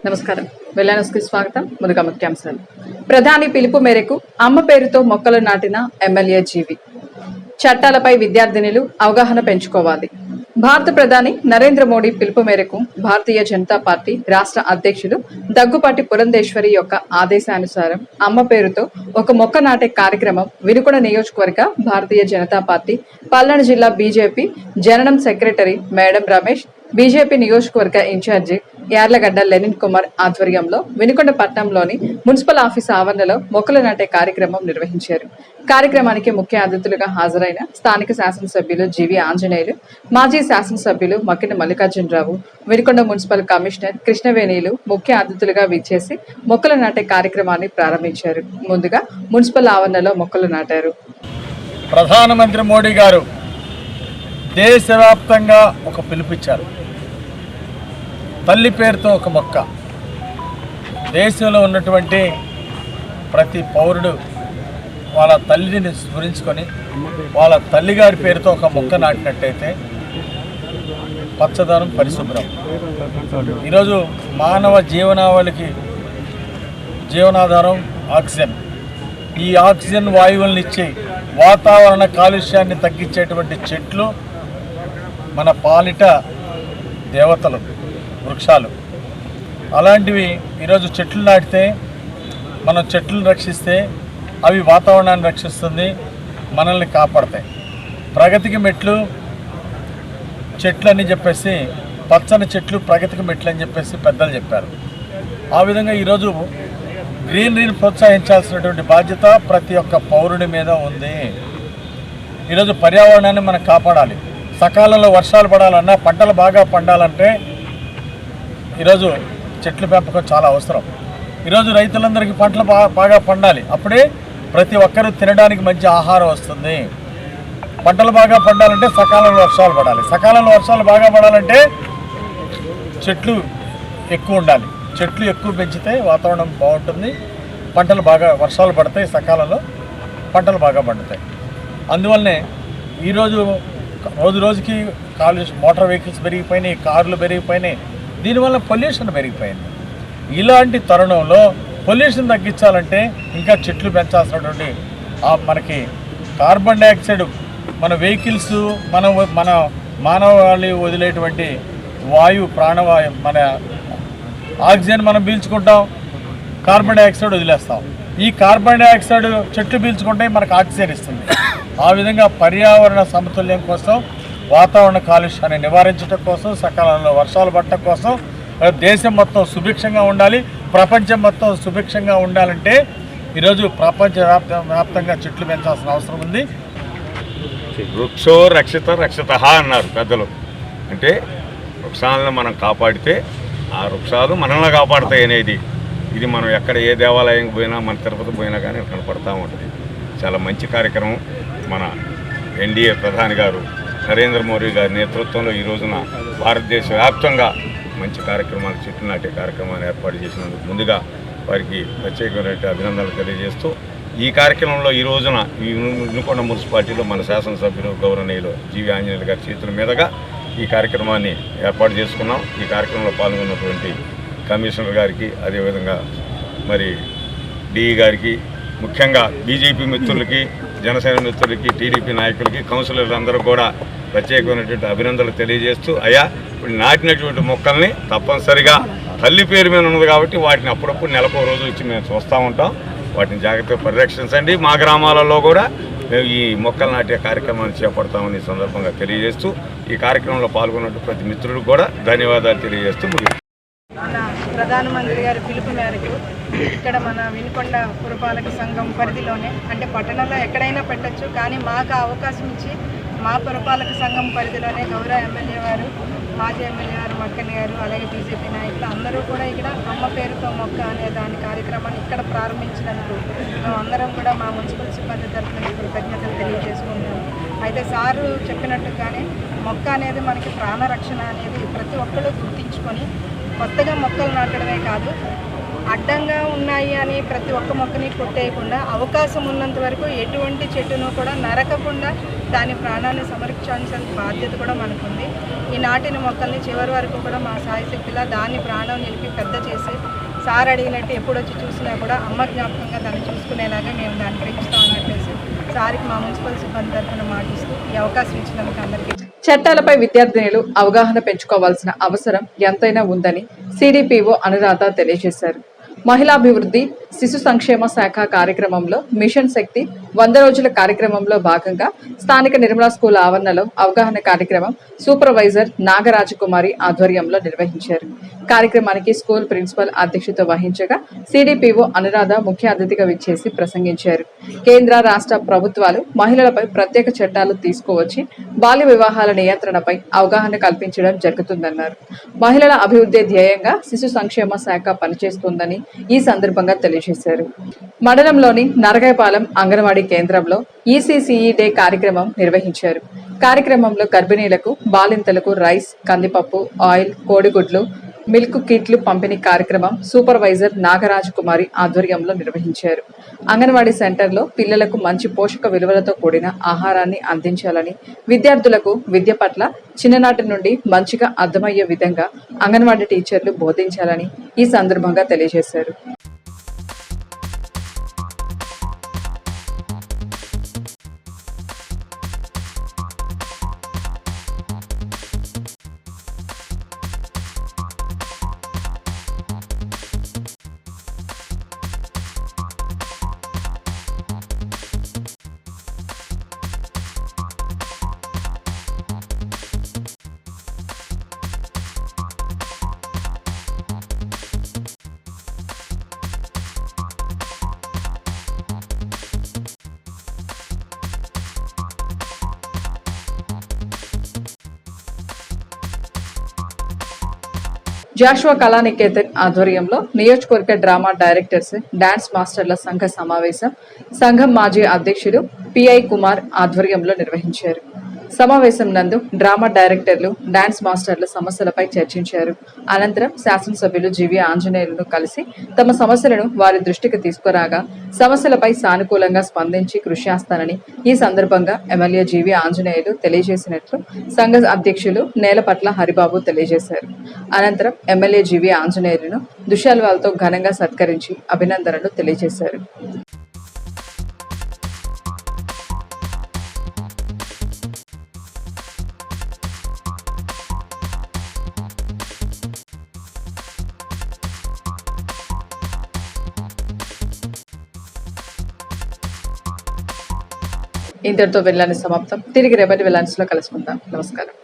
నమస్కారం. వెల్లానస్కి స్వాగతం. ముందుగా ముఖ్యాంశాలు. ప్రధాని పిలుపు మేరకు అమ్మ పేరుతో మొక్కలు నాటిన ఎమ్మెల్యే జీవి. చట్టాలపై విద్యార్థినులు అవగాహన పెంచుకోవాలి. భారత ప్రధాని నరేంద్ర మోడీ పిలుపు మేరకు భారతీయ జనతా పార్టీ రాష్ట్ర అధ్యక్షులు దగ్గుపాటి పురంధేశ్వరి యొక్క ఆదేశానుసారం అమ్మ పేరుతో ఒక మొక్క నాటే కార్యక్రమం వినుకొండ నియోజకవర్గ భారతీయ జనతా పార్టీ పల్నాడు జిల్లా బీజేపీ జననం సెక్రటరీ మేడం రమేష్, బీజేపీ నియోజకవర్గ ఇన్ఛార్జి యార్లగడ్డ లెనిన్ కుమార్ ఆధ్వర్యంలో వినుకొండ పట్టణంలోని మున్సిపల్ ఆఫీస్ ఆవరణలో మొక్కలు నాటే కార్యక్రమం నిర్వహించారు. కార్యక్రమానికి ముఖ్య అతిథులుగా హాజరైన స్థానిక శాసనసభ్యులు జీవి ఆంజనేయులు, మాజీ శాసనసభ్యులు మక్కిన మల్లికార్జునరావు, వినుకొండ మున్సిపల్ కమిషనర్ కృష్ణవేణిలు ముఖ్య అతిథులుగా విచ్చేసి మొక్కలు నాటే కార్యక్రమాన్ని ప్రారంభించారు. ముందుగా మున్సిపల్ ఆవరణలో మొక్కలు నాటారు. ప్రధానమంత్రి మోడీ గారు దేశవ్యాప్తంగా ఒక పిలుపిచ్చారు. తల్లి పేరుతో ఒక మొక్క. దేశంలో ఉన్నటువంటి ప్రతి పౌరుడు వాళ్ళ తల్లిని స్మరించుకొని వాళ్ళ తల్లిగారి పేరుతో ఒక మొక్క నాటినట్టయితే పచ్చదనం, పరిశుభ్రం. ఈరోజు మానవ జీవనాధారం ఆక్సిజన్. ఈ ఆక్సిజన్ వాయువులను ఇచ్చి వాతావరణ కాలుష్యాన్ని తగ్గించేటువంటి చెట్లు మన పాలిట దేవతలు, వృక్షాలు. అలాంటివి ఈరోజు చెట్లు నాటితే, మనం చెట్లను రక్షిస్తే అవి వాతావరణాన్ని రక్షిస్తుంది, మనల్ని కాపాడతాయి. ప్రగతికి మెట్లు చెట్లు అని చెప్పేసి, పచ్చని చెట్లు ప్రగతికి మెట్లు అని చెప్పేసి పెద్దలు చెప్పారు. ఆ విధంగా ఈరోజు గ్రీనరీని ప్రోత్సహించాల్సినటువంటి బాధ్యత ప్రతి ఒక్క పౌరుడి మీద ఉంది. ఈరోజు పర్యావరణాన్ని మనం కాపాడాలి. సకాలంలో వర్షాలు పడాలన్నా, పంటలు బాగా పండాలంటే ఈరోజు చెట్ల పెంపకం చాలా అవసరం. ఈరోజు రైతులందరికీ పంటలు బాగా పండాలి. అప్పుడే ప్రతి ఒక్కరూ తినడానికి మంచి ఆహారం వస్తుంది. పంటలు బాగా పండాలంటే సకాలంలో వర్షాలు పడాలి. సకాలంలో వర్షాలు బాగా పడాలంటే చెట్లు ఎక్కువ ఉండాలి. చెట్లు ఎక్కువ పెంచితే వాతావరణం బాగుంటుంది, పంటలు బాగా వర్షాలు పడతాయి, సకాలంలో పంటలు బాగా పండుతాయి. అందువల్లనే ఈరోజు రోజు రోజుకి మోటార్ వెహికల్స్ పెరిగిపోయినాయి, కార్లు పెరిగిపోయినాయి. దీనివల్ల పొల్యూషన్ పెరిగిపోయింది. ఇలాంటి తరుణంలో పొల్యూషన్ తగ్గించాలంటే ఇంకా చెట్లు పెంచాల్సినటువంటి మనకి కార్బన్ డైఆక్సైడ్, మన వెహికల్స్, మన మానవాళి వదిలేటువంటి వాయువు, ప్రాణవాయు, మన ఆక్సిజన్ మనం పీల్చుకుంటాం, కార్బన్ డైఆక్సైడ్ వదిలేస్తాం. ఈ కార్బన్ డైఆక్సైడ్ చెట్లు పీల్చుకుంటే మనకు ఆక్సిజన్ ఇస్తుంది. ఆ విధంగా పర్యావరణ సమతుల్యం కోసం, వాతావరణ కాలుష్యాన్ని నివారించడం కోసం, సకాలంలో వర్షాలు పడటం కోసం, దేశం మొత్తం సుభిక్షంగా ఉండాలి, ప్రపంచం మొత్తం సుభిక్షంగా ఉండాలంటే ఈరోజు ప్రపంచవ్యాప్తంగా చెట్లు పెంచాల్సిన అవసరం ఉంది. వృక్షో రక్షిత అన్నారు పెద్దలు. అంటే వృక్షాలను మనం కాపాడితే ఆ వృక్షాలు మనల్ని కాపాడుతాయి అనేది. ఇది మనం ఎక్కడ ఏ దేవాలయం పోయినా, మన తిరుపతి పోయినా కానీ కనపడతా ఉంటుంది. చాలా మంచి కార్యక్రమం. మన ఎన్డీఏ ప్రధాని గారు నరేంద్ర మోడీ గారి నేతృత్వంలో ఈ రోజున భారతదేశ వ్యాప్తంగా మంచి కార్యక్రమాలు, చెట్లు నాటే కార్యక్రమాన్ని ఏర్పాటు చేసినందుకు ముందుగా వారికి ప్రత్యేకమైన అభినందనలు తెలియజేస్తూ, ఈ కార్యక్రమంలో ఈ రోజున ఈ వినుకొండ మున్సిపాలిటీలో మన శాసనసభ్యులు గౌరవనీయులు జీవి ఆంజనేయులు గారి చేతుల మీదుగా ఈ కార్యక్రమాన్ని ఏర్పాటు చేసుకున్నాం. ఈ కార్యక్రమంలో పాల్గొన్నటువంటి కమిషనర్ గారికి, అదేవిధంగా మరి డిఈ గారికి, ముఖ్యంగా బీజేపీ మిత్రులకి, జనసేన మిత్రులకి, టీడీపీ నాయకులకి, కౌన్సిలర్లందరూ కూడా ప్రత్యేకమైనటువంటి అభినందనలు తెలియజేస్తూ, అయ్యా ఇప్పుడు నాటినటువంటి మొక్కల్ని తప్పనిసరిగా తల్లి పేరు మీద ఉన్నది కాబట్టి వాటిని అప్పుడప్పుడు నెలకో రోజు వచ్చి మేము చూస్తూ ఉంటాం. వాటిని జాగ్రత్తగా పరిరక్షించండి. మా గ్రామాలలో కూడా మేము ఈ మొక్కలు నాటే కార్యక్రమాన్ని చేపడతామని సందర్భంగా తెలియజేస్తూ, ఈ కార్యక్రమంలో పాల్గొన్నట్టు ప్రతి మిత్రులకు కూడా ధన్యవాదాలు తెలియజేస్తూ ముగిస్తాం. మన ప్రధానమంత్రి గారి పిలుపు మేరకు ఇక్కడ మన వినుకొండ పురపాలక సంఘం పరిధిలోనే, అంటే పట్టణంలో ఎక్కడైనా పెట్టచ్చు, కానీ మాకు అవకాశం ఇచ్చి మా పురపాలక సంఘం పరిధిలోనే గౌరవ ఎమ్మెల్యే వారు, మాజీ ఎమ్మెల్యే గారు మక్కన్ గారు, అలాగే బీజేపీ నాయకులు అందరూ కూడా ఇక్కడ అమ్మ పేరుతో మొక్క అనే దాని కార్యక్రమాన్ని ఇక్కడ ప్రారంభించినందుకు మేము అందరం కూడా మా మున్సిపల్ సిబ్బంది తరఫున కృతజ్ఞతలు తెలియజేసుకుంటున్నాం. అయితే సారు చెప్పినట్టుగానే మొక్క అనేది మనకి ప్రాణరక్షణ అనేది ప్రతి ఒక్కరూ గుర్తించుకొని కొత్తగా మొక్కలు నాటడమే కాదు, అడ్డంగా ఉన్నాయి అని ప్రతి ఒక్క మొక్కని కొట్టేయకుండా అవకాశం ఉన్నంత వరకు ఎటువంటి చెట్టును కూడా నరకకుండా దాని ప్రాణాన్ని సంరక్షించాల్సిన బాధ్యత కూడా మనకుంది. ఈ నాటిన మొక్కల్ని చివరి వరకు కూడా మా సాయశక్తిలా దాన్ని ప్రాణం నిలిపి పెద్ద చేసి సార్ అడిగినట్టు ఎప్పుడొచ్చి చూసినా కూడా అమ్మ జ్ఞాపకంగా దాన్ని చూసుకునేలాగా మేము దాన్ని పెంచుతామని చెప్పేసి సార్కి మా మున్సిపల్ సిబ్బంది తరఫున మాటిస్తూ ఈ అవకాశం ఇచ్చినందుకు అందరికీ. చట్టాలపై విద్యార్థినులు అవగాహన పెంచుకోవాల్సిన అవసరం ఎంతైనా ఉందని సిడిపిఓ అనురాధ తెలియజేశారు. మహిళాభివృద్ధి శిశు సంక్షేమ శాఖ కార్యక్రమంలో మిషన్ శక్తి 100 రోజుల కార్యక్రమంలో భాగంగా స్థానిక నిర్మలా స్కూల్ ఆవరణలో అవగాహన కార్యక్రమం సూపర్వైజర్ నాగరాజకుమారి ఆధ్వర్యంలో నిర్వహించారు. కార్యక్రమానికి స్కూల్ ప్రిన్సిపల్ అధ్యక్షత వహించగా సిడిపిఓ అనురాధ ముఖ్య అతిథిగా విచ్చేసి ప్రసంగించారు. కేంద్ర రాష్ట్ర ప్రభుత్వాలు మహిళలపై ప్రత్యేక చట్టాలు తీసుకువచ్చి బాల్య వివాహాల నియంత్రణపై అవగాహన కల్పించడం జరుగుతుందన్నారు. మహిళల అభివృద్ధి ధ్యేయంగా శిశు సంక్షేమ శాఖ పనిచేస్తుందని ఈ సందర్భంగా తెలియజేశారు. మండలంలోని నరగాయపాలెం అంగన్వాడీ కేంద్రంలో ఈసీసీఈ డే కార్యక్రమం నిర్వహించారు. కార్యక్రమంలో గర్భిణీలకు బాలింతలకు రైస్, కందిపప్పు, ఆయిల్, కోడిగుడ్లు, మిల్క్ కిట్లు పంపిణీ కార్యక్రమం సూపర్వైజర్ నాగరాజకుమారి ఆధ్వర్యంలో నిర్వహించారు. అంగన్వాడీ సెంటర్లో పిల్లలకు మంచి పోషక విలువలతో కూడిన ఆహారాన్ని అందించాలని, విద్యార్థులకు విద్య పట్ల చిన్ననాటి నుండి మంచిగా అర్థమయ్యే విధంగా అంగన్వాడీ టీచర్లు బోధించాలని ఈ సందర్భంగా తెలియజేశారు. జాషువా కళానికేతన్ ఆధ్వర్యంలో నియోజకవర్గ డ్రామా డైరెక్టర్స్, డాన్స్ మాస్టర్ల సంఘ సమావేశం సంఘం మాజీ అధ్యక్షుడు పిఐ కుమార్ ఆధ్వర్యంలో నిర్వహించారు. సమావేశం నందు డ్రామా డైరెక్టర్లు, డాన్స్ మాస్టర్ల సమస్యలపై చర్చించారు. అనంతరం శాసనసభ్యులు జీవి ఆంజనేయులను కలిసి తమ సమస్యలను వారి దృష్టికి తీసుకురాగా సమస్యలపై సానుకూలంగా స్పందించి కృషి చేస్తానని ఈ సందర్భంగా ఎమ్మెల్యే జీవి ఆంజనేయులు తెలియజేసినట్లు సంఘ అధ్యక్షులు నేలపట్ల హరిబాబు తెలియజేశారు. అనంతరం ఎమ్మెల్యే జీవి ఆంజనేయులను దుశాల్వాలతో ఘనంగా సత్కరించి అభినందనలు తెలియజేశారు. ఇంతటితో వెళ్ళాలని సమాప్తం. తిరిగి రేపటి వెళ్ళాల్సిలో కలుసుకుందాం. నమస్కారం.